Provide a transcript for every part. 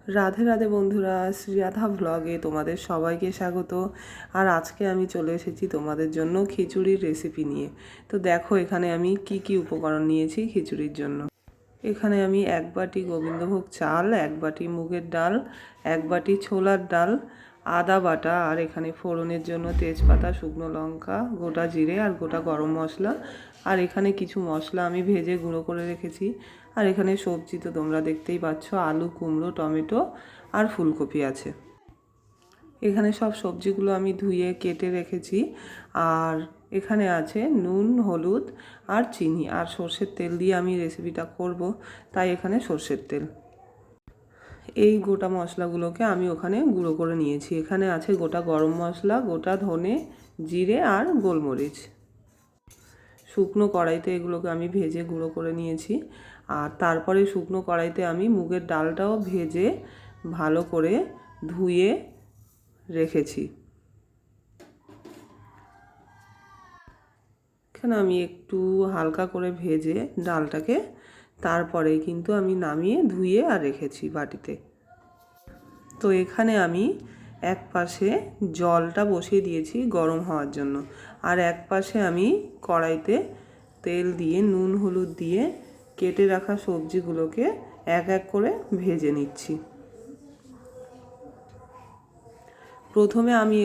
রাধে রাধে বন্ধুরা, শ্রীরাধা ভ্লগে তোমাদের সবাইকে স্বাগত। আর আজকে আমি চলে এসেছি তোমাদের জন্য খিচুড়ির রেসিপি নিয়ে। তো দেখো এখানে আমি কি কি উপকরণ নিয়েছি খিচুড়ির জন্য। এখানে আমি 1 বাটি গোবিন্দভোগ চাল, 1 বাটি মুগের ডাল, 1 বাটি ছোলার ডাল, আদা বাটা, আর এখানে ফোড়নের জন্য তেজপাতা, শুকনো লঙ্কা, গোটা জিরে আর গোটা গরম মশলা। আর এখানে কিছু মশলা আমি ভেজে গুঁড়ো করে রেখেছি। আর এখানে সবজি তো তোমরা দেখতেই পাচ্ছ, আলু, কুমড়ো, টমেটো আর ফুলকপি আছে। এখানে সব সবজিগুলো আমি ধুয়ে কেটে রেখেছি। আর এখানে আছে নুন, হলুদ আর চিনি, আর সর্ষের তেল দিয়ে আমি রেসিপিটা করব, তাই এখানে সর্ষের তেল। এই গোটা মশলাগুলোকে আমি ওখানে গুঁড়ো করে নিয়েছি। এখানে আছে গোটা গরম মশলা, গোটা ধনে, জিরে আর গোলমরিচ। শুকনো কড়াইতে এগুলোকে আমি ভেজে গুঁড়ো করে নিয়েছি। আর তারপরে শুকনো কড়াইতে আমি মুগের ডালটাও ভেজে ভালো করে ধুয়ে রেখেছি। এখানে আমি একটু হালকা করে ভেজে ডালটাকে তারপরে কিন্তু আমি নামিয়ে ধুয়ে আর রেখেছি বাটিতে। তো এখানে আমি এক পাশে জলটা বসিয়ে দিয়েছি গরম হওয়ার জন্য, আর এক পাশে আমি কড়াইতে তেল দিয়ে নুন হলুদ দিয়ে কেটে রাখা সবজিগুলোকে এক এক করে ভেজে নিচ্ছি। প্রথমে আমি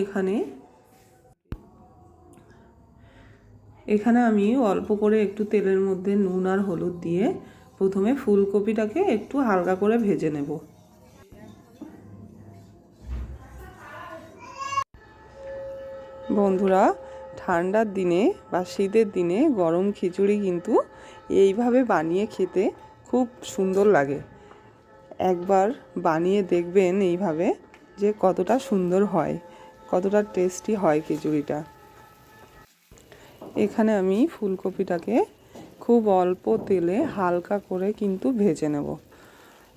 এখানে আমি অল্প করে একটু তেলের মধ্যে নুন আর হলুদ দিয়ে প্রথমে ফুলকপিটাকে একটু হালকা করে ভেজে নেব। বন্ধুরা, ঠান্ডার দিনে বা শীতের দিনে গরম খিচুড়ি কিন্তু এইভাবে বানিয়ে খেতে খুব সুন্দর লাগে। একবার বানিয়ে দেখবেন এইভাবে, যে কতটা সুন্দর হয়, কতটা টেস্টি হয় খিচুড়িটা। এখানে আমি ফুলকপিটাকে খুব অল্প তেলে হালকা করে কিন্তু ভেজে নেব।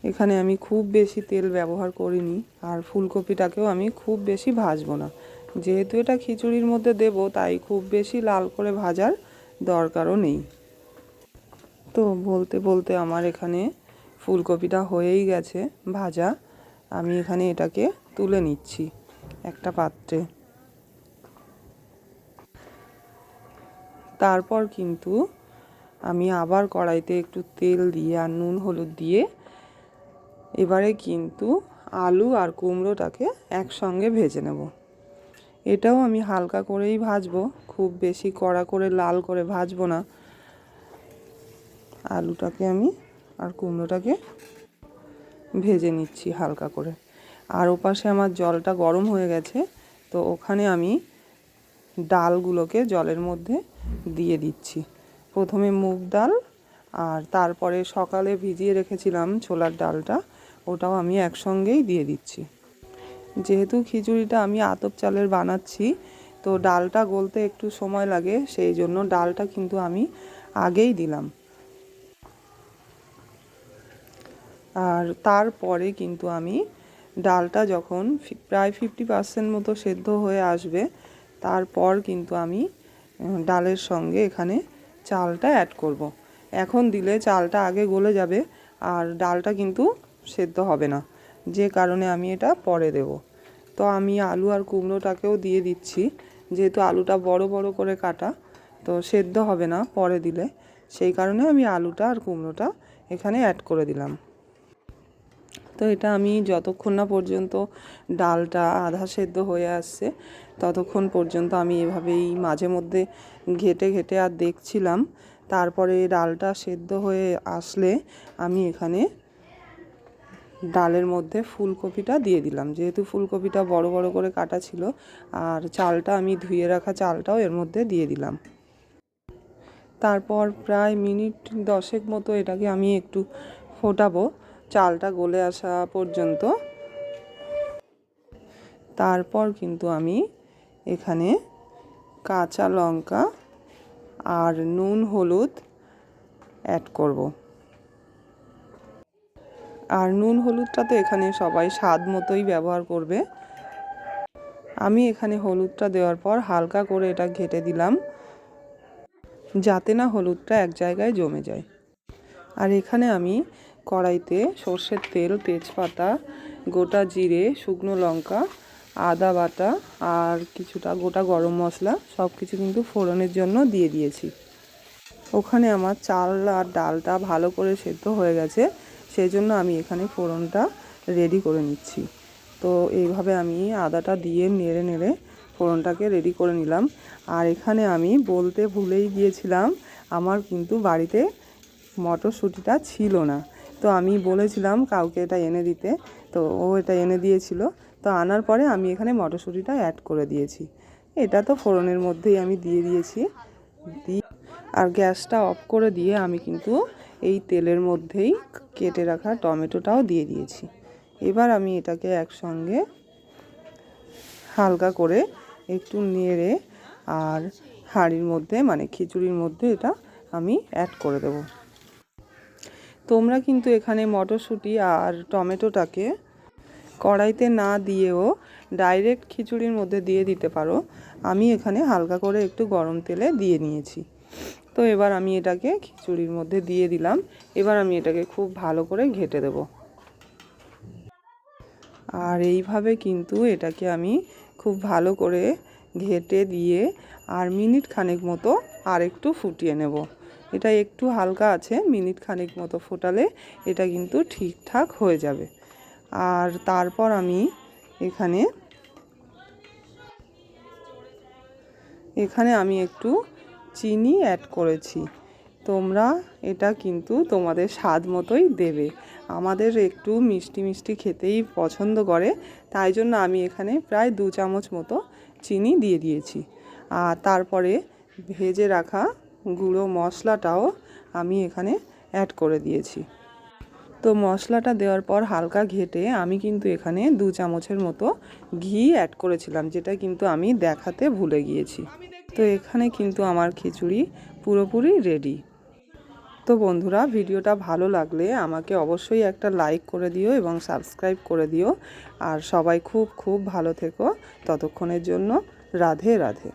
এখানে আমি খুব বেশি তেল ব্যবহার করিনি, আর ফুলকপিটাকেও আমি খুব বেশি ভাজবো না। যেহেতু এটা খিচুড়ির মধ্যে দেব, তাই খুব বেশি লাল করে ভাজার দরকারও নেই। তো বলতে বলতে আমার এখানে ফুলকপিটা হয়েই গেছে ভাজা। আমি এখানে এটাকে তুলে নিচ্ছি একটা পাত্রে। তারপর কিন্তু আমি আবার কড়াইতে একটু তেল দিয়ে আর নুন হলুদ দিয়ে এবারে কিন্তু আলু আর কুমড়োটাকে একসঙ্গে ভেজে নেব। এটাও আমি হালকা করেই ভাজবো, খুব বেশি কড়া করে লাল করে ভাজবো না। আলুটাকে আমি আর কুমড়োটাকে ভেজে নিচ্ছি হালকা করে। আর ওপাশে আমার জলটা গরম হয়ে গেছে, তো ওখানে আমি ডালগুলোকে জলের মধ্যে দিয়ে দিচ্ছি। প্রথমে মুগ ডাল, আর তারপরে সকালে ভিজিয়ে রেখেছিলাম ছোলার ডালটা, ওটাও আমি একসঙ্গেই দিয়ে দিচ্ছি। যেহেতু খিচুড়িটা আমি আতপ চালের বানাচ্ছি, তো ডালটা গলতে একটু সময় লাগে, সেই জন্য ডালটা কিন্তু আমি আগেই দিলাম। আর তারপরে কিন্তু আমি ডালটা যখন প্রায় 50% মতো সেদ্ধ হয়ে আসবে, তারপর কিন্তু আমি ডালের সঙ্গে এখানে চালটা অ্যাড করব। এখন দিলে চালটা আগে গলে যাবে, আর ডালটা কিন্তু সেদ্ধ হবে না, যে কারণে আমি এটা পরে দেব। তো আমি আলু আর কুমড়োটাকেও দিয়ে দিচ্ছি, যেহেতু আলুটা বড় বড় করে কাটা, তো সেদ্ধ হবে না পরে দিলে, সেই কারণে আমি আলুটা আর কুমড়োটা এখানে অ্যাড করে দিলাম। তো এটা আমি যতক্ষণ না পর্যন্ত ডালটা আধা সেদ্ধ হয়ে আসছে, ততক্ষণ পর্যন্ত আমি এভাবেই মাঝে মধ্যে ঘেটে ঘেটে আর দেখছিলাম। তারপরে ডালটা সেদ্ধ হয়ে আসলে আমি এখানে ডালের মধ্যে ফুলকপিটা দিয়ে দিলাম, যেহেতু ফুলকপিটা বড় বড় করে কাটা ছিল। আর চালটা আমি ধুয়ে রাখা চালটাও এর মধ্যে দিয়ে দিলাম। তারপর প্রায় মিনিট 10 মতো এটাকে আমি একটু ফোটাবো, চালটা গলে আসা পর্যন্ত। তারপর কিন্তু আমি এখানে কাঁচা লঙ্কা আর নুন হলুদ অ্যাড করব। আর নুন হলুদটা তো এখানে সবাই স্বাদ মতোই ব্যবহার করবে। আমি এখানে হলুদটা দেওয়ার পর হালকা করে এটা ঘেটে দিলাম, যাতে না হলুদটা এক জায়গায় জমে যায়। আর এখানে আমি কড়াইতে সর্ষের তেল, তেজপাতা, গোটা জিরে, শুকনো লঙ্কা, আদা বাটা আর কিছুটা গোটা গরম মশলা সব কিছু কিন্তু ফোড়নের জন্য দিয়ে দিয়েছি। ওখানে আমার চাল আর ডালটা ভালো করে সেদ্ধ হয়ে গেছে, সেই জন্য আমি এখানে ফোড়নটা রেডি করে নিচ্ছি। তো এইভাবে আমি আদাটা দিয়ে নেড়ে নেড়ে ফোড়নটাকে রেডি করে নিলাম। আর এখানে আমি বলতে ভুলেই গিয়েছিলাম, আমার কিন্তু বাড়িতে মটরশুঁটিটা ছিল না। তো আমি বলেছিলাম কাউকে এটা এনে দিতে, তো ও এটা এনে দিয়েছিল। তো আনার পরে আমি এখানে মটরশুঁটিটা অ্যাড করে দিয়েছি। এটা তো ফোড়নের মধ্যেই আমি দিয়ে দিয়েছি। আর গ্যাসটা অফ করে দিয়ে আমি কিন্তু এই তেলের মধ্যেই কেটে রাখা টমেটোটাও দিয়ে দিয়েছি। এবার আমি এটাকে একসঙ্গে হালকা করে একটু নেড়ে আর হাঁড়ির মধ্যে মানে খিচুড়ির মধ্যে এটা আমি অ্যাড করে দেব। তোমরা কিন্তু এখানে মটরশুঁটি আর টমেটোটাকে কড়াইতে না দিয়েও ডাইরেক্ট খিচুড়ির মধ্যে দিয়ে দিতে পারো। আমি এখানে হালকা করে একটু গরম তেলে দিয়ে নিয়েছি। তো এবার আমি এটাকে খিচুড়ির মধ্যে দিয়ে দিলাম। এবার আমি এটাকে খুব ভালো করে ঘেঁটে দেব। আর এইভাবে কিন্তু এটাকে আমি খুব ভালো করে ঘেঁটে দিয়ে আর মিনিট খানেক মতো আর একটু ফুটিয়ে নেব। এটা একটু হালকা আছে, মিনিট খানেক মতো ফোটালে এটা কিন্তু ঠিকঠাক হয়ে যাবে। আর তারপর আমি এখানে আমি একটু চিনি অ্যাড করেছি। তোমরা এটা কিন্তু তোমাদের স্বাদ মতোই দেবে। আমাদের একটু মিষ্টি মিষ্টি খেতেই পছন্দ করে, তাই জন্য আমি এখানে প্রায় 2 চামচ মতো চিনি দিয়ে দিয়েছি। আর তারপরে ভেজে রাখা গুঁড়ো মশলাটাও আমি এখানে অ্যাড করে দিয়েছি। তো মশলাটা দেওয়ার পর হালকা ঘেটে আমি কিন্তু এখানে 2 চামচের মতো ঘি অ্যাড করেছিলাম, যেটা কিন্তু আমি দেখাতে ভুলে গিয়েছি। তো এখানে কিন্তু আমার খিচুড়ি পুরোপুরি রেডি। তো বন্ধুরা, ভিডিওটা ভালো লাগলে আমাকে অবশ্যই একটা লাইক করে দিও এবং সাবস্ক্রাইব করে দিও। আর সবাই খুব খুব ভালো থেকো। ততক্ষণের জন্য রাধে রাধে।